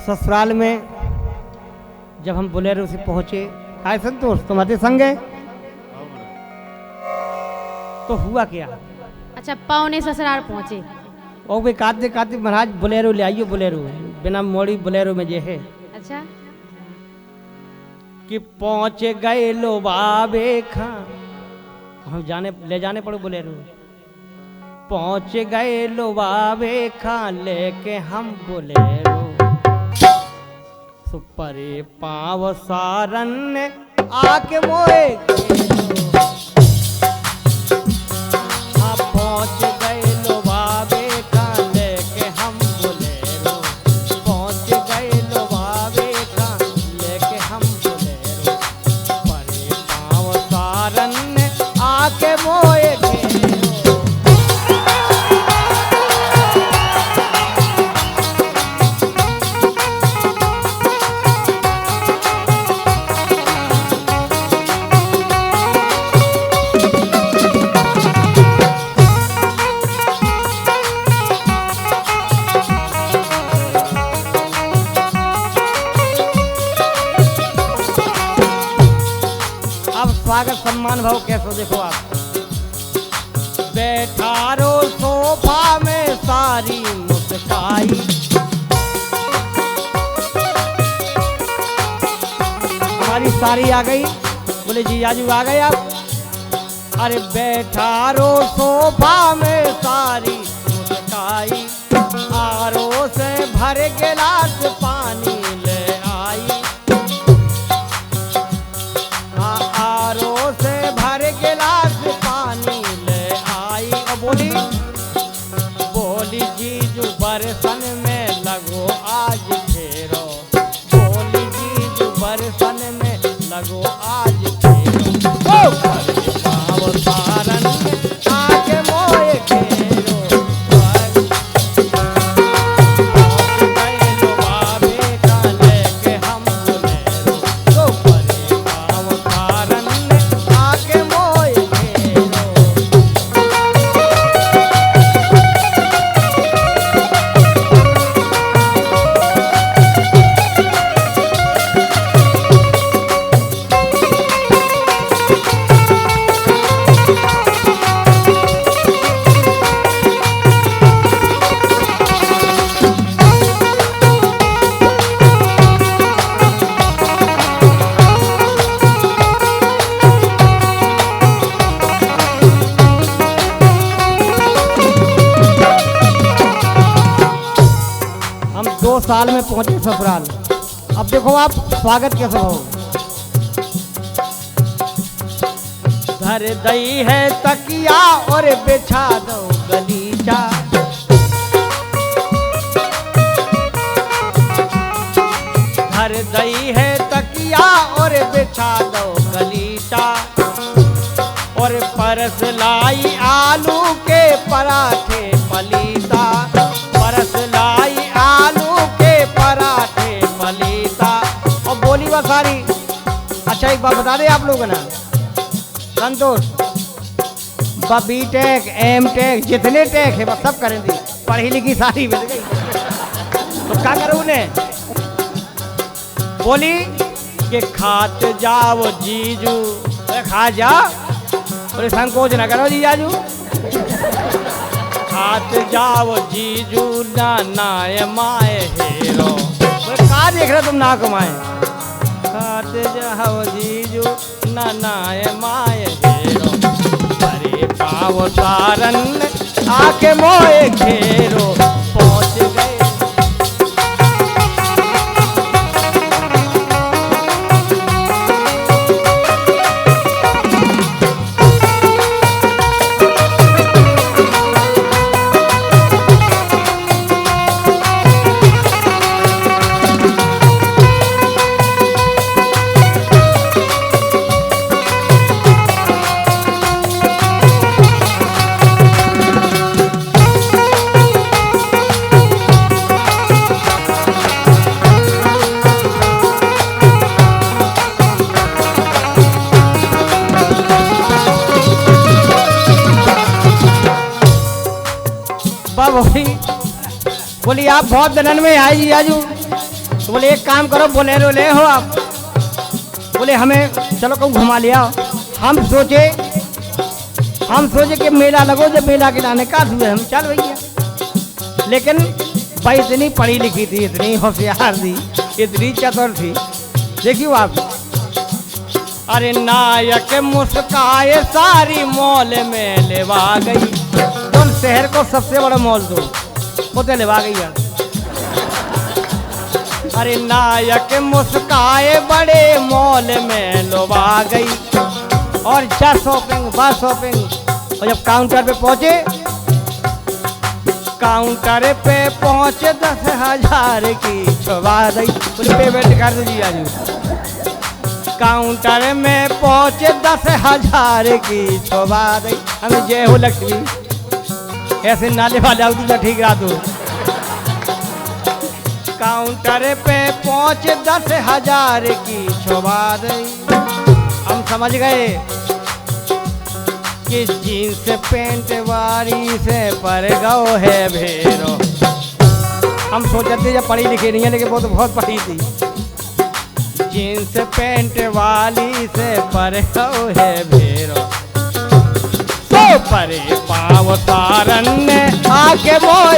ससुराल में जब हम बोलेरो से पहुंचे, काय संतोष तुम्हारे संग है? तो हुआ क्या? अच्छा, पौने ससुराल पहुंचे और वे काते काते महाराज बोलेरो ले आइयो, बोलेरो बिना मोड़ी बोलेरो में जे है। अच्छा, कि पहुंच गए लो बाबे खां, हम जाने ले जाने पड़ो बोलेरो। पहुंच गए लो बाबे खां लेके हम बोलेरो, सुपरे पाव सारन ने आके मोए पहुंच गए लो बाबे खां लेके हम बोलेरो, पहुंच गए लो बाबे खां लेके हम बोलेरो, सुपरे पाव सारन ने आके मोए स्वागत सम्मान भाव कैसो देखो आप। बैठा रो सोफा में सारी मुस्काई, हमारी सारी आ गई, बोले जी आजू आ गए आप। अरे बैठा रो सोफा में सारी मुस्काई, आरो से भर गिलास पानी ले आई, आरो से भर गिलास पानी ले आई। और बोली बोली जीजू बरसन में लगो आज फेरो, बोली जीजू बरसन में लगो आज फेरो, पाव सारन आके मोए घेरो, हम 2 साल में पहुंचे ससुराल। अब देखो आप स्वागत कैसे हो। धर दई है तकिया और बिछा दो गलीचा, धर दई है तकिया और बिछा दो गलीचा, और परस लाई आलू के पराठे पलीता, परस लाई आलू के पराठे पलीता। और बोली वो सारी। अच्छा एक बात बता दे आप लोगों ना, संतोष बी टेक एम टेक जितने टेक है बस सब करें दी, पढ़ी लिखी सारी मिल गई तो क्या करूँ उन्हें। बोली कि खात जाओ जीजू, खा जा, और संकोच ना करो जीजाजू, खात जाओ जीजू ना नाय माए हेरो, कहा देख रहे तुम ना कमाए, खात जाओ जीजू ना नाय माए हेरो, अरे पाव सारन आके मोए घेरो, पहुंच गए बोली आप बहुत दलन में आई आजू, तो बोले एक काम करो, बोलेरो ले हो आप। बोले हमें चलो कहूँ घुमा लिया। हम सोचे कि मेला लगो, जब मेला के लाने का हुए हम चल भैया। लेकिन भाई इतनी पढ़ी लिखी थी, इतनी होशियार थी, इतनी चतुर थी, देखियो आप। अरे नायक मुस्काए सारी मॉल में लेवा गई। तो शहर को सबसे बड़ा मॉल तो वो तो लेवा गई यार। अरे नायक मुस्काए बड़े मॉल में लोबा गई। और जा शॉपिंग बस शॉपिंग। और जब काउंटर पे पहुंचे, काउंटर पे पहुंचे 10,000 की छुपा गई। बोले पेमेंट कर दीजिए आज। काउंटर में पहुंचे 10,000 की छुपा गई। हमें जय हो लक्ष्मी, ऐसे नाले वाले आउट तो ठीक रहा तू। काउंटर पे पहुंचे 10,000 की छुपा गई। हम समझ गए कि जीन्स पेंट वारी से पर गौ है भेरो। हम सोचते जब पढ़ी लिखी नहीं है, लेकिन वो तो बहुत पढ़ी थी। जीन्स पेंट वाली से पर गौ है भेरो। तो परे पाव तारन ने आके मोर